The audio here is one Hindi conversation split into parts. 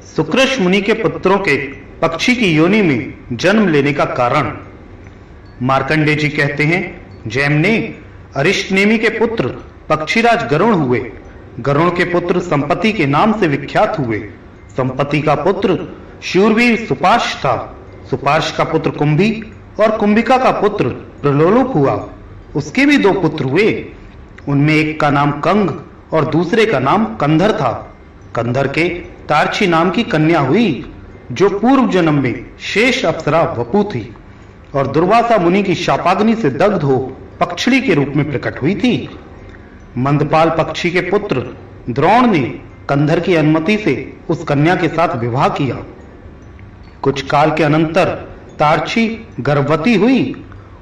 सुकृष मुनि के पुत्रों के पक्षी की योनि में जन्म लेने का कारण। मार्कंडेय जी कहते हैं, जैमने अरिष्टनेमि के पुत्र पक्षीराज गरुण हुए। गरुण के पुत्र संपत्ति के नाम से विख्यात हुए। संपत्ति का पुत्र शूरवीर सुपार्श था। सुपार्श का पुत्र कुंभी और कुंभिका का पुत्र प्रलोलुप हुआ। उसके भी दो पुत्र हुए। उनमें एक का नाम कंग और दूसरे का नाम कंधर था। कंधर के तारछी नाम की कन्या हुई, जो पूर्व जन्म में शेष अप्सरा वपु थी और दुर्वासा मुनि की शापाग्नि से दग्ध हो पक्षिणी के रूप में प्रकट हुई थी। मंदपाल पक्षी के पुत्र द्रोण ने कंधर की अनुमति से उस कन्या के साथ विवाह किया। कुछ काल के अनंतर तारछी गर्भवती हुई।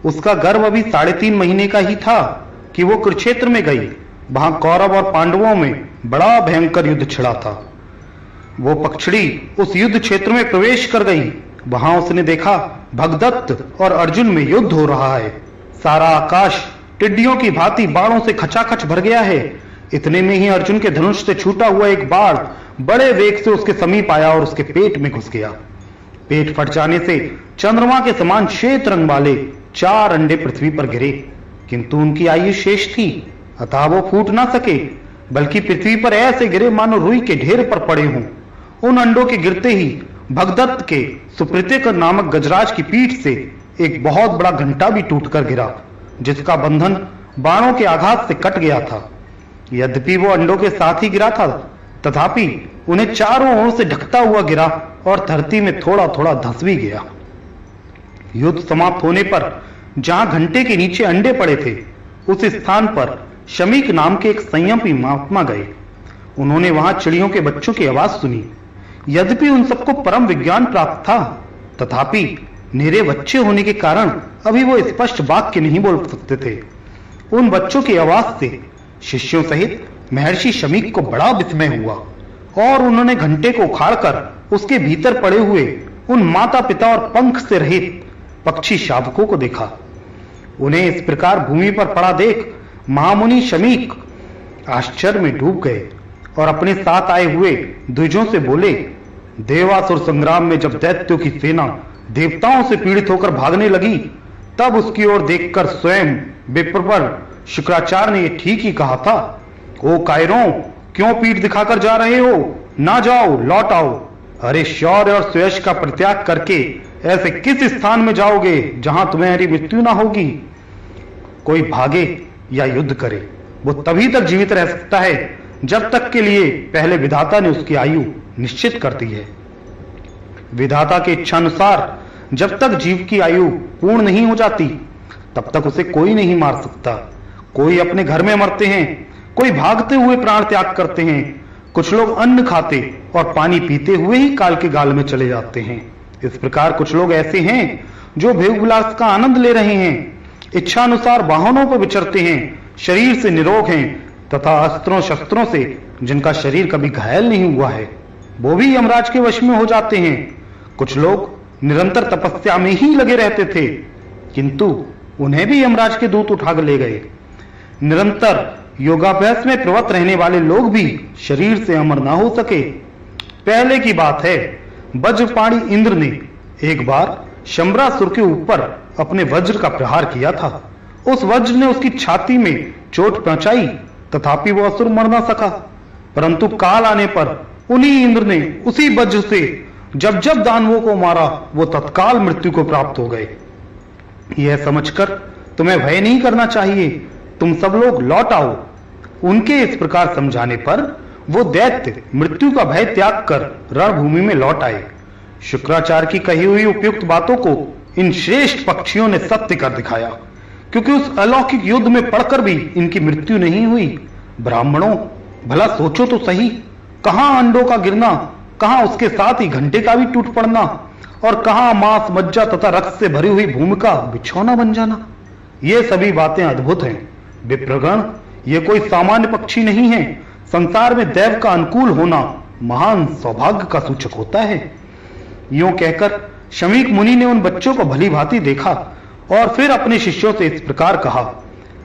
उसका गर्भ अभी 3.5 महीने का ही था कि वो कुरुक्षेत्र में गई। वहां कौरव और पांडवों में बड़ा भयंकर युद्ध छिड़ा था। वो पक्षिणी उस युद्ध क्षेत्र में प्रवेश कर गई। वहां उसने देखा भगदत्त और अर्जुन में युद्ध हो रहा है। सारा आकाश टिड्डियों की भांति बाणों से खचाखच भर गया है। इतने में ही अर्जुन के धनुष से छूटा हुआ एक बाण बड़े वेग से उसके समीप आया और उसके पेट में घुस गया। पेट फट जाने से चंद्रमा के समान श्वेत रंग वाले 4 अंडे पृथ्वी पर गिरे, किंतु उनकी आयु शेष थी, अतः वो फूट ना सके, बल्कि पृथ्वी पर ऐसे गिरे मानो रुई के ढेर पर पड़े हों। उन अंडों के गिरते ही भगदत्त के सुप्रतिक नामक गजराज की पीठ से एक बहुत बड़ा घंटा भी टूटकर गिरा, जिसका बंधन बाणों के आघात से कट गया था। यद्यपि वो अंडों के साथ ही गिरा था, तथापि उन्हें चारों ओर से ढकता हुआ गिरा और धरती में थोड़ा थोड़ा धंस भी गया। युद्ध समाप्त होने पर जहां घंटे के नीचे अंडे पड़े थे, उस स्थान पर शमीक नाम के एक संयमी महात्मा गए। उन्होंने वहां चिड़ियों के बच्चों की आवाज सुनी। यद्यपि उन सबको परम विज्ञान प्राप्त था, तथापि निरे बच्चे होने के कारण अभी वो स्पष्ट वाक्य नहीं बोल सकते थे। उन बच्चों की आवाज से शिष्यों सहित महर्षि शमीक को बड़ा विस्मय हुआ और उन्होंने घंटे को उखाड़कर उसके भीतर पड़े हुए उन माता पिता और पंख से रहित पक्षी शावकों को देखा। उन्हें इस प्रकार भूमि पर पड़ा देख महामुनि शमीक आश्चर्य में डूब गए और अपने साथ आए हुए द्विजों से बोले, देवासुर संग्राम में जब दैत्यों की सेना देवताओं से पीड़ित होकर भागने लगी, तब उसकी ओर देखकर स्वयं विप्रवर शुक्राचार्य ने यह ठीक ही कहा था। ओ कायरों, क्यों पीठ दिखाकर जा रहे हो? ना जाओ, लौट आओ। अरे शौर्य और सुयश का परित्याग करके ऐसे किस स्थान में जाओगे जहां तुम्हारी मृत्यु ना होगी? कोई भागे या युद्ध करे, वो तभी तक जीवित रह सकता है जब तक के लिए पहले विधाता ने उसकी आयु निश्चित कर दी है। विधाता के इच्छानुसार जब तक जीव की आयु पूर्ण नहीं हो जाती, तब तक उसे कोई नहीं मार सकता। कोई अपने घर में मरते हैं, कोई भागते हुए प्राण त्याग करते हैं, कुछ लोग अन्न खाते और पानी पीते हुए ही काल के गाल में चले जाते हैं। इस प्रकार कुछ लोग ऐसे हैं जो भोग विलास का आनंद ले रहे हैं, इच्छानुसार वाहनों पर विचरते हैं, शरीर से निरोग हैं तथा अस्त्रों शस्त्रों से जिनका शरीर कभी घायल नहीं हुआ है, वो भी यमराज के वश में हो जाते हैं। कुछ लोग निरंतर तपस्या में ही लगे रहते थे, किंतु उन्हें भी यमराज के दूत उठा ले गए। निरंतर योगाभ्यास में प्रवृत्त रहने वाले लोग भी शरीर से अमर ना हो सके। पहले की बात है, वज्रपाणी इंद्र ने एक बार शंबरासुर के ऊपर अपने वज्र का प्रहार किया था। उस वज्र ने उसकी छाती में चोट पहुंचाई, तथापि वो असुर मर ना सका। परंतु काल आने पर उन्हीं इंद्र ने उसी वज्र से जब जब दानवों को मारा, वो तत्काल मृत्यु को प्राप्त हो गए। यह समझकर तुम्हें भय नहीं करना चाहिए, तुम सब लोग लौट आओ। उनके इस प्रकार समझाने पर वो दैत्य मृत्यु का भय त्याग कर रणभूमि में लौट आए। शुक्राचार्य की कही हुई उपयुक्त बातों को इन श्रेष्ठ पक्षियों ने सत्य कर दिखाया, क्योंकि उस अलौकिक युद्ध में पड़कर भी इनकी मृत्यु नहीं हुई। ब्राह्मणों, भला सोचो तो सही, कहां अंडों का गिरना, कहां उसके साथ ही घंटे का भी टूट पड़ना, और कहां मांस मज्जा तथा रक्त से भरी हुई भूमि का बिछौना बन जाना। ये सभी बातें अद्भुत हैं। विप्रगण, ये कोई सामान्य पक्षी नहीं है। संसार में दैव का अनुकूल होना महान सौभाग्य का सूचक होता है। यूं कहकर शमीक मुनि ने उन बच्चों को भली भांति देखा और फिर अपने शिष्यों से इस प्रकार कहा,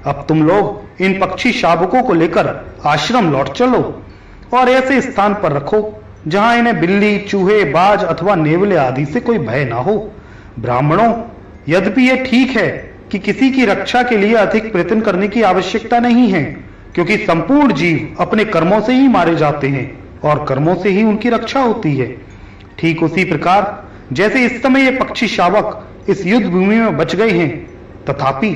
अब तुम लोग इन पक्षी शावकों को लेकर आश्रम लौट चलो और ऐसे स्थान पर रखो जहां इन्हें बिल्ली, चूहे, बाज अथवा नेवले आदि से कोई भय ना हो। ब्राह्मणों, यद्यपि यह ठीक है कि किसी की रक्षा के लिए अधिक प्रयत्न करने की आवश्यकता नहीं है, क्योंकि संपूर्ण जीव अपने कर्मों से ही मारे जाते हैं और कर्मों से ही उनकी रक्षा होती है। ठीक उसी प्रकार जैसे इस समय ये पक्षी शावक इस युद्ध भूमि में बच गए हैं, तथापि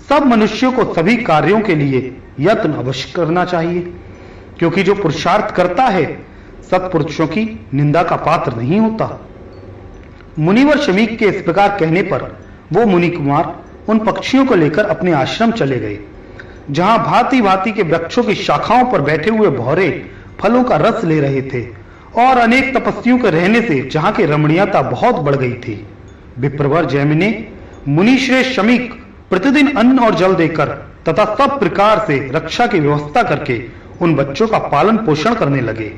सब मनुष्यों को सभी कार्यों के लिए यत्न अवश्य करना चाहिए, क्योंकि जो पुरुषार्थ करता है सत्पुरुषों की निंदा का पात्र नहीं होता। मुनिवर शमीक के इस प्रकार कहने पर वो मुनि कुमार उन पक्षियों को लेकर अपने आश्रम चले गए, जहां भांति भांति के वृक्षों की शाखाओं पर बैठे हुए भौरे फलों का रस ले रहे थे और अनेक तपस्वियों के रहने से जहां की रमणीयता बहुत बढ़ गई थी। विप्रवर जैमिनी मुनिश्रेष्ठ शमीक प्रतिदिन अन्न और जल देकर तथा सब प्रकार से रक्षा की व्यवस्था करके उन बच्चों का पालन पोषण करने लगे।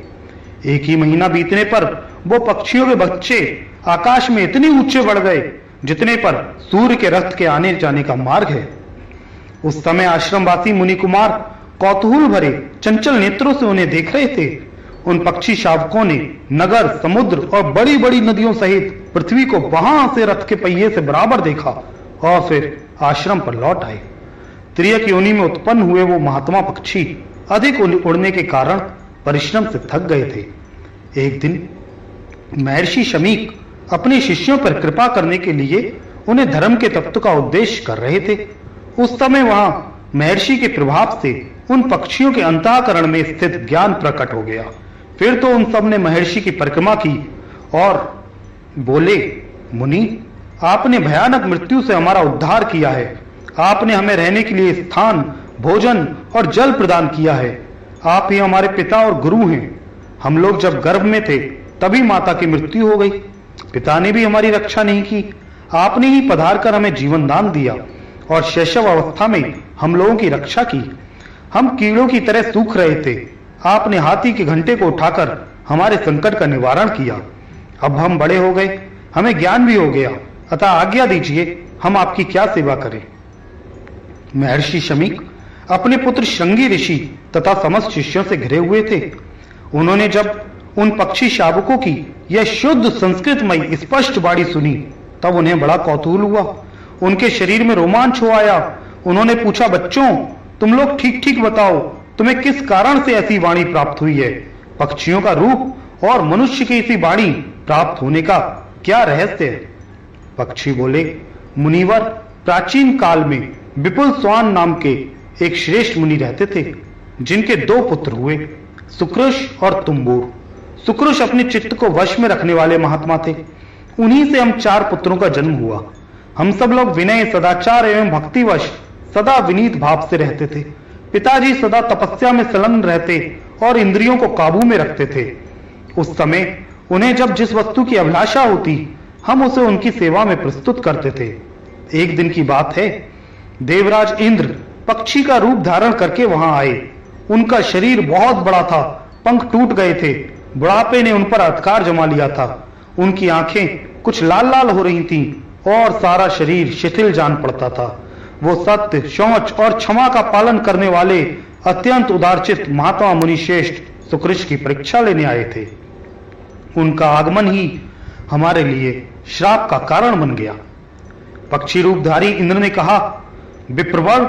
एक ही महीना बीतने पर वो पक्षियों के बच्चे आकाश में इतने ऊंचे बढ़ गए जितने पर सूर्य के रथ के आने जाने का मार्ग है। उस समय आश्रमवासी मुनि कुमार कौतूहल भरे चंचल नेत्रों से उन्हें देख रहे थे। उन पक्षी शावकों ने नगर, समुद्र और बड़ी बड़ी नदियों सहित पृथ्वी को वहां से रथ के पहिए से बराबर देखा और फिर आश्रम पर लौट आए। तिर्यक योनि में उत्पन्न हुए वो महात्मा पक्षी अधिक उड़ने के कारण परिश्रम से थक गए थे। एक दिन महर्षि शमीक अपने शिष्यों पर कृपा करने के लिए उन्हें धर्म के तत्व का उपदेश कर रहे थे। उस समय वहां महर्षि के प्रभाव से उन पक्षियों के अंतःकरण में स्थित ज्ञान प्रकट हो गया। फिर तो उन सब ने महर्षि की परिक्रमा की और बोले, मुनि, आपने भयानक मृत्यु से हमारा उद्धार किया है। आपने हमें रहने के लिए स्थान, भोजन और जल प्रदान किया है। आप ही हमारे पिता और गुरु हैं। हम लोग जब गर्भ में थे तभी माता की मृत्यु हो गई। पिता ने भी हमारी रक्षा नहीं की। आपने ही पधार कर हमें जीवन दान दिया और शैशव अवस्था में हम लोगों की रक्षा की। हम कीड़ों की तरह सूख रहे थे। आपने हाथी के घंटे को उठाकर हमारे संकट का निवारण किया। अब हम बड़े हो गए, हमें ज्ञान भी हो गया, अतः आज्ञा दीजिए, हम आपकी क्या सेवा करें। महर्षि शमीक अपने पुत्र श्रृंगी ऋषि तथा समस्त शिष्यों से घिरे हुए थे। उन्होंने जब उन पक्षी शावकों की यह शुद्ध संस्कृतमयी स्पष्ट वाणी सुनी तब उन्हें बड़ा कौतूहल हुआ। उनके शरीर में रोमांच हो आया। उन्होंने पूछा, बच्चों, तुम लोग ठीक ठीक बताओ, तुम्हें किस कारण से ऐसी वाणी प्राप्त हुई है? पक्षियों का रूप और मनुष्य की इसी वाणी प्राप्त होने का क्या रहस्य है? पक्षी बोले, मुनिवर, प्राचीन काल में विपुल स्वान नाम के एक श्रेष्ठ मुनि रहते थे, जिनके 2 पुत्र हुए, सुकृष और तुम्बूर। सुकृष अपने चित्त को वश में रखने वाले महात्मा थे। उन्हीं से हम 4 पुत्रों का जन्म हुआ। हम सब लोग विनय, सदाचार एवं भक्तिवश सदा विनीत भाव से रहते थे। पिताजी सदा तपस्या में संलग्न रहते और इंद्रियों को काबू में रखते थे। उस समय उन्हें जब जिस वस्तु की अभिलाषा होती हम उसे उनकी सेवा में प्रस्तुत करते थे। एक दिन की बात है, देवराज इंद्र पक्षी का रूप धारण करके वहां आए। उनका शरीर बहुत बड़ा था, पंख टूट गए थे, बुढ़ापे ने उन पर अधिकार जमा लिया था। उनकी आंखें कुछ लाल लाल हो रही थीं और सारा शरीर शिथिल जान पड़ता था। वो सत्य, शौच और क्षमा का पालन करने वाले अत्यंत उदारचित्त महात्मा मुनि श्रेष्ठ सुकृष की परीक्षा लेने आए थे। उनका आगमन ही हमारे लिए श्राप का कारण बन गया। पक्षी रूपधारी इंद्र ने कहा, विप्रवर,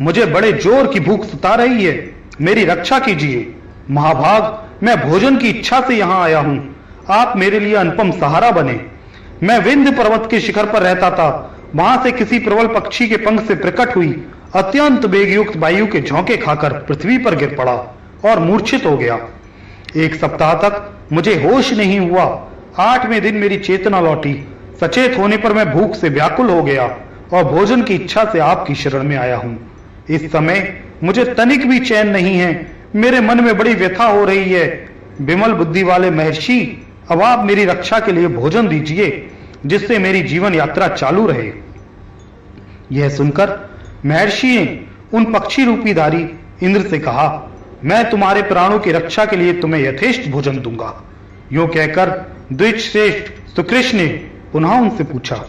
मुझे बड़े जोर की भूख सता रही है, मेरी रक्षा कीजिए। महाभाग, मैं भोजन की इच्छा से यहां आया हूं, आप मेरे लिए अनुपम सहारा बने। मैं विंध्य पर्वत के शिखर पर रहता था। वहां से किसी प्रबल पक्षी के पंख से प्रकट हुई अत्यंत वेगयुक्त वायु के झोंके खाकर पृथ्वी पर गिर पड़ा और मूर्छित हो गया। 1 सप्ताह तक मुझे होश नहीं हुआ। 8वें दिन मेरी चेतना लौटी। सचेत होने पर मैं भूख से व्याकुल हो गया और भोजन की इच्छा से आपकी शरण में आया हूं। इस समय मुझे तनिक भी चैन नहीं है। मेरे मन में बड़ी व्यथा हो रही है। विमल बुद्धि वाले महर्षि, अब आप मेरी रक्षा के लिए भोजन दीजिए, जिससे मेरी जीवन यात्रा चालू रहे। यह सुनकर महर्षि ने उन पक्षी रूपीधारी इंद्र से कहा, मैं तुम्हारे प्राणों की रक्षा के लिए तुम्हें यथेष्ट भोजन दूंगा। यूं कहकर द्विजश्रेष्ठ सुकृष ने पुनः उनसे पूछा,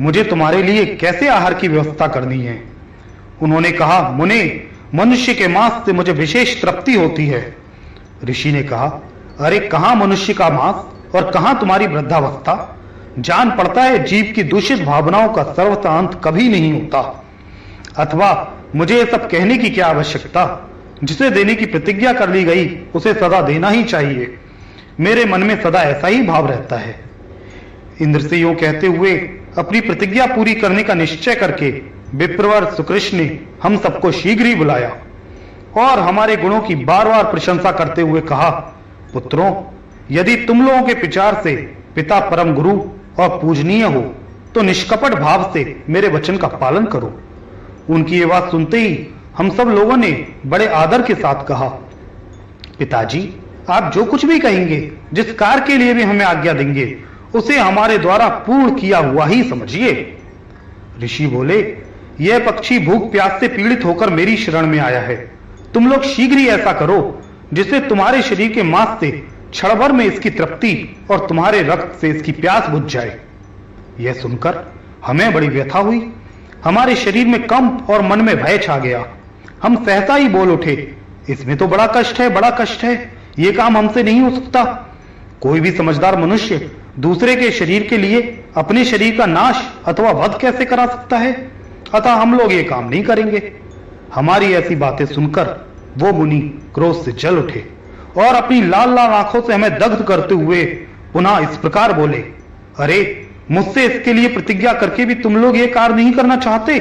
मुझे तुम्हारे लिए कैसे आहार की व्यवस्था करनी है? उन्होंने कहा, मुने, मनुष्य के मांस से मुझे विशेष तृप्ति होती है। ऋषि ने कहा, अरे कहां मनुष्य का मांस और कहां तुम्हारी वृद्धावस्था। जान पड़ता है जीव की दूषित भावनाओं का सर्वथा अंत कभी नहीं होता। अथवा मुझे ये सब कहने की क्या आवश्यकता। जिसे देने की प्रतिज्ञा कर ली गई उसे सदा देना ही चाहिए। मेरे मन में सदा ऐसा ही भाव रहता है। इंद्र से यूं कहते हुए अपनी प्रतिज्ञा पूरी करने का निश्चय करके विप्रवर सुकृष्ण ने हम सबको शीघ्र ही बुलाया और हमारे गुणों की बार बार प्रशंसा करते हुए कहा, पुत्रों, यदि तुम लोगों के विचार से पिता परम गुरु और पूजनीय हो तो निष्कपट भाव से मेरे वचन का पालन करो। उनकी ये बात सुनते ही हम सब लोगों ने बड़े आदर के साथ कहा, पिताजी, आप जो कुछ भी कहेंगे, जिस कार्य के लिए भी हमें आज्ञा देंगे, उसे हमारे द्वारा पूर्ण किया हुआ ही समझिए। ऋषि बोले, यह पक्षी भूख प्यास से पीड़ित होकर मेरी शरण में आया है। तुम लोग शीघ्र ही ऐसा करो जिससे तुम्हारे शरीर के मांस से क्षण भर में इसकी तृप्ति और तुम्हारे रक्त से इसकी प्यास बुझ जाए। यह सुनकर हमें बड़ी व्यथा हुई। हमारे शरीर में कंप और मन में भय छा गया। हम सहसा ही बोल उठे, इसमें तो बड़ा कष्ट है, बड़ा कष्ट है। यह काम हमसे नहीं हो सकता। कोई भी समझदार मनुष्य दूसरे के शरीर के लिए अपने शरीर का नाश अथवा वध कैसे करा सकता है। अतः हम लोग ये काम नहीं करेंगे। हमारी ऐसी बातें सुनकर वो मुनि क्रोध से जल उठे और अपनी लाल लाल आंखों से हमें दग्ध करते हुए पुनः इस प्रकार बोले, अरे मुझसे इसके लिए प्रतिज्ञा करके भी तुम लोग ये कार्य नहीं करना चाहते।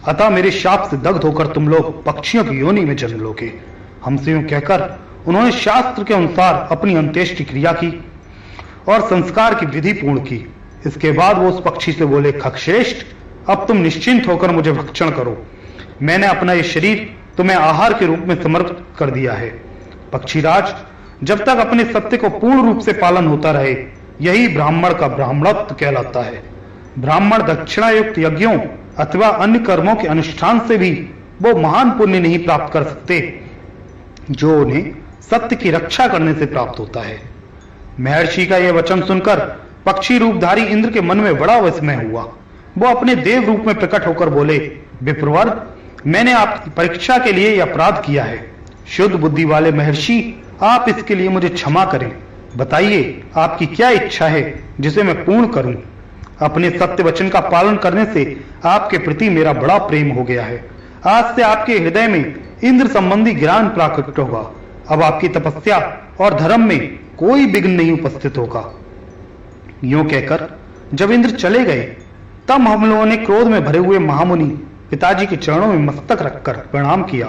अतः मेरे शाप से दग्ध होकर तुम लोग पक्षियों की योनि में जन्म लोगे। हमसे यूं कहकर उन्होंने शास्त्र के अनुसार अपनी अंत्येष्टि क्रिया की और संस्कार की विधि पूर्ण की। इसके बाद वो उस पक्षी से बोले, खगश्रेष्ठ, अब तुम निश्चिंत होकर मुझे भक्षण करो। मैंने अपना ये शरीर तुम्हें आहार के रूप में समर्पित कर दिया है। पक्षीराज, जब तक अपने सत्य को पूर्ण रूप से पालन होता रहे, यही ब्राह्मण का ब्राह्मणत्व कहलाता है। ब्राह्मण दक्षिणायुक्त यज्ञों अथवा अन्य कर्मों के अनुष्ठान से भी वो महान पुण्य नहीं प्राप्त कर सकते जो उन्हें सत्य की रक्षा करने से प्राप्त होता है। महर्षि का यह वचन सुनकर पक्षी रूपधारी इंद्र के मन में बड़ा विस्मय हुआ। वो अपने देव रूप में प्रकट होकर बोले, विप्रवर, मैंने आपकी परीक्षा के लिए यह अपराध किया है। शुद्ध बुद्धि वाले महर्षि, आप इसके लिए मुझे क्षमा करें। बताइए आपकी क्या इच्छा है जिसे मैं पूर्ण करूं। अपने सत्य वचन का पालन करने से आपके प्रति मेरा बड़ा प्रेम हो गया है। आज से आपके हृदय में इंद्र संबंधी ज्ञान प्राकट होगा। अब आपकी तपस्या और धर्म में कोई विघ्न नहीं उपस्थित होगा। यूं कहकर जब इंद्र चले गए तब हम लोगों ने क्रोध में भरे हुए महामुनि पिताजी के चरणों में मस्तक रखकर प्रणाम किया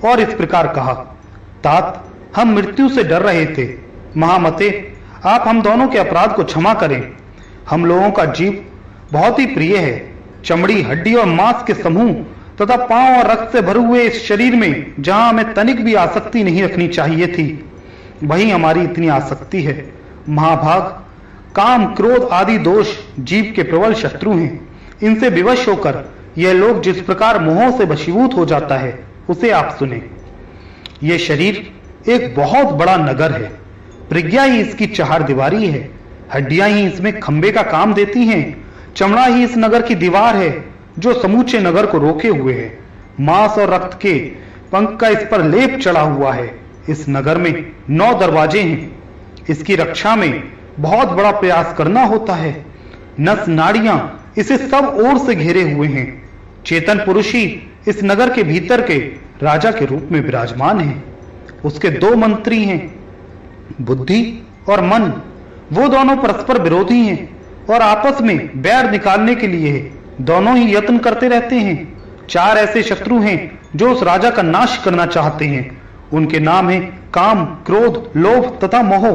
और इस प्रकार कहा, तात, हम मृत्यु से डर रहे थे। महामते, आप हम दोनों के अपराध को क्षमा करें। हम लोगों का जीव बहुत ही प्रिय है। चमड़ी, हड्डी और मांस के समूह तथा पांव और रक्त से भरे हुए इस शरीर में जहां हमें तनिक भी आसक्ति नहीं रखनी चाहिए थी, वहीं हमारी इतनी आसक्ति है। महाभाग, काम, क्रोध आदि दोष जीव के प्रबल शत्रु हैं। इनसे विवश होकर यह लोग जिस प्रकार मोहों से वशीभूत हो जाता है, उसे आप सुने। यह शरीर एक बहुत बड़ा नगर है। प्रज्ञा ही इसकी चार दीवारी है। हड्डियां ही इसमें खंबे का काम देती हैं। चमड़ा ही इस नगर की दीवार है जो समूचे नगर को रोके हुए है। मांस और रक्त के पंख का इस पर लेप चढ़ा हुआ है। इस नगर में 9 दरवाजे हैं। इसकी रक्षा में बहुत बड़ा प्रयास करना होता है। नस नाड़ियां इसे सब ओर से घेरे हुए हैं। चेतन पुरुष ही इस नगर के भीतर के राजा के रूप में विराजमान है। उसके 2 मंत्री हैं, बुद्धि और मन। वो दोनों परस्पर विरोधी हैं और आपस में बैर निकालने के लिए दोनों ही यत्न करते रहते हैं। 4 ऐसे शत्रु हैं जो उस राजा का नाश करना चाहते हैं। उनके नाम हैं काम, क्रोध, लोभ तथा मोह।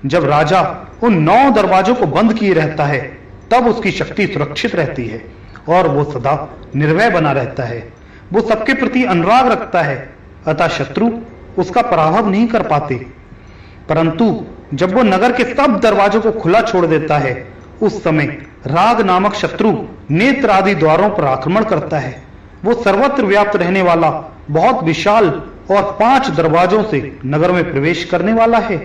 जब राजा उन 9 दरवाजों को बंद किए रहता है तब उसकी शक्ति सुरक्षित रहती है और वो सदा निर्भय बना रहता है। वो सबके प्रति अनुराग रखता है, अतः शत्रु उसका पराभव नहीं कर पाते। परंतु जब वो नगर के सब दरवाजों को खुला छोड़ देता है, उस समय राग नामक शत्रु नेत्र आदि द्वारों पर आक्रमण करता है। वो सर्वत्र व्याप्त रहने वाला बहुत विशाल और 5 दरवाजों से नगर में प्रवेश करने वाला है।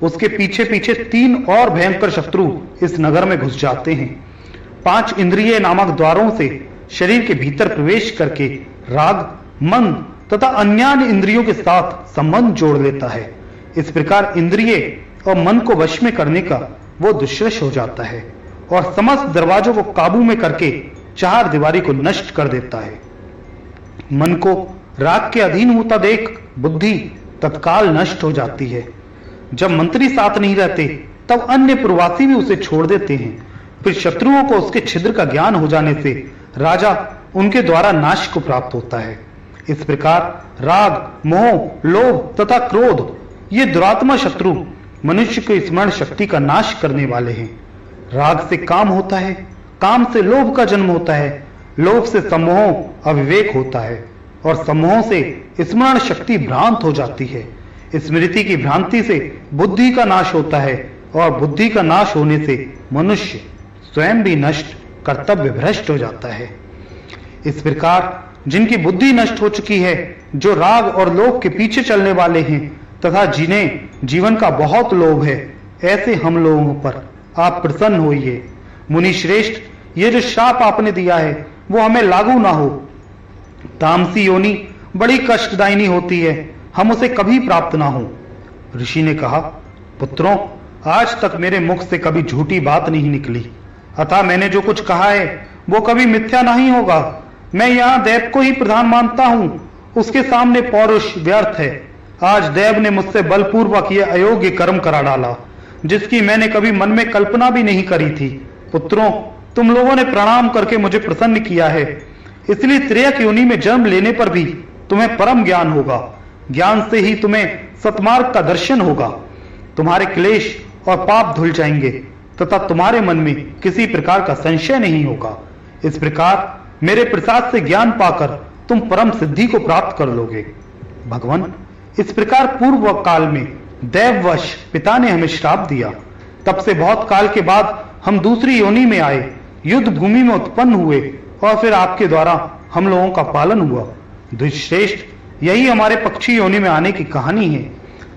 उसके पीछे पीछे 3 और भयंकर शत्रु इस नगर में घुस जाते हैं। 5 इंद्रिय नामक द्वारों से शरीर के भीतर प्रवेश करके राग, मन तथा अन्य इंद्रियों के साथ संबंध जोड़ लेता है। इस प्रकार इंद्रिय और मन को वश में करने का वो दुष्यश हो जाता है और समस्त दरवाजों को काबू में करके चार दीवारी को नष्ट कर देता है। मन को राग के अधीन होता देख बुद्धि तत्काल नष्ट हो जाती है। जब मंत्री साथ नहीं रहते तब अन्य प्रवासी भी उसे छोड़ देते हैं। फिर शत्रुओं को उसके छिद्र का ज्ञान हो जाने से राजा उनके द्वारा नाश को प्राप्त होता है। इस प्रकार राग, मोह, लोभ तथा क्रोध ये दुरात्मा शत्रु मनुष्य की स्मरण शक्ति का नाश करने वाले हैं। राग से काम होता है, काम से लोभ का जन्म होता है, लोभ से सम्मोह अविवेक होता है और सम्मोह से स्मरण शक्ति भ्रांत हो जाती है। स्मृति की भ्रांति से बुद्धि का नाश होता है और बुद्धि का नाश होने से मनुष्य स्वयं भी नष्ट, कर्तव्य भ्रष्ट हो जाता है। इस प्रकार जिनकी बुद्धि नष्ट हो चुकी है, जो राग और लोभ के पीछे चलने वाले हैं तथा जिन्हें जीवन का बहुत लोभ है, ऐसे हम लोगों पर आप प्रसन्न होइए। मुनि श्रेष्ठ, ये जो शाप आपने दिया है वो हमें लागू ना हो। तामसी योनि बड़ी कष्टदायिनी होती है, हम उसे कभी प्राप्त ना हो। ऋषि ने कहा, पुत्रों, आज तक मेरे मुख से कभी झूठी बात नहीं निकली, अतः मैंने जो कुछ कहा है वो कभी मिथ्या नहीं होगा। मैं यहाँ देव को ही प्रधान मानता हूँ, उसके सामने पौरुष व्यर्थ है। आज देव ने मुझसे बलपूर्वक यह अयोग्य कर्म करा डाला, जिसकी मैंने कभी मन में कल्पना भी नहीं करी थी। पुत्रों, तुम लोगों ने प्रणाम करके मुझे प्रसन्न किया है, इसलिए त्रेयक योनि में जन्म लेने पर भी तुम्हें परम ज्ञान होगा। ज्ञान से ही तुम्हें सत्मार्ग का दर्शन होगा। तुम्हारे क्लेश और पाप धुल जाएंगे तथा तुम्हारे मन में किसी प्रकार का संशय नहीं होगा। इस प्रकार मेरे प्रसाद से ज्ञान पाकर तुम परम सिद्धि को प्राप्त कर लोगे। भगवान, इस प्रकार पूर्व काल में दैववश पिता ने हमें श्राप दिया। तब से बहुत काल के बाद हम दूसरी योनि में आए, युद्ध भूमि में उत्पन्न हुए और फिर आपके द्वारा हम लोगों का पालन हुआ। दुष्श्रेष्ठ, यही हमारे पक्षी योनि में आने की कहानी है।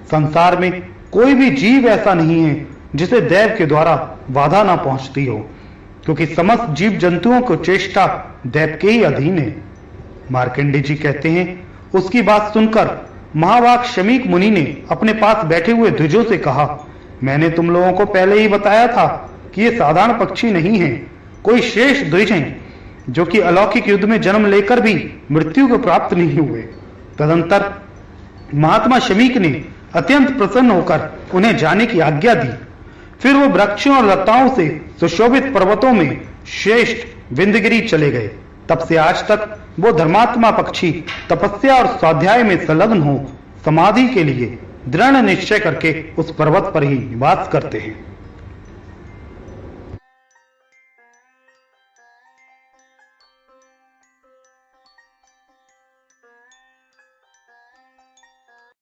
संसार में कोई भी जीव ऐसा नहीं है जिसे देव के द्वारा बाधा ना पहुंचती हो, क्योंकि समस्त जीव जंतुओं को चेष्टा देव के ही अधीन है। मार्कंडेय जी कहते हैं, उसकी बात सुनकर महावाक शमीक मुनि ने अपने पास बैठे हुए द्विजों से कहा, मैंने तुम लोगों को पहले ही बताया था कि ये साधारण पक्षी नहीं है, कोई श्रेष्ठ द्विज हैं, जो कि अलौकिक युद्ध में जन्म लेकर भी मृत्यु को प्राप्त नहीं हुए। तदंतर महात्मा शमीक ने अत्यंत प्रसन्न होकर उन्हें जाने की आज्ञा दी। फिर वो वृक्षों और लताओं से सुशोभित पर्वतों में श्रेष्ठ विंध्यगिरि चले गए। तब से आज तक वो धर्मात्मा पक्षी तपस्या और स्वाध्याय में संलग्न हो समाधि के लिए दृढ़ निश्चय करके उस पर्वत पर ही निवास करते हैं।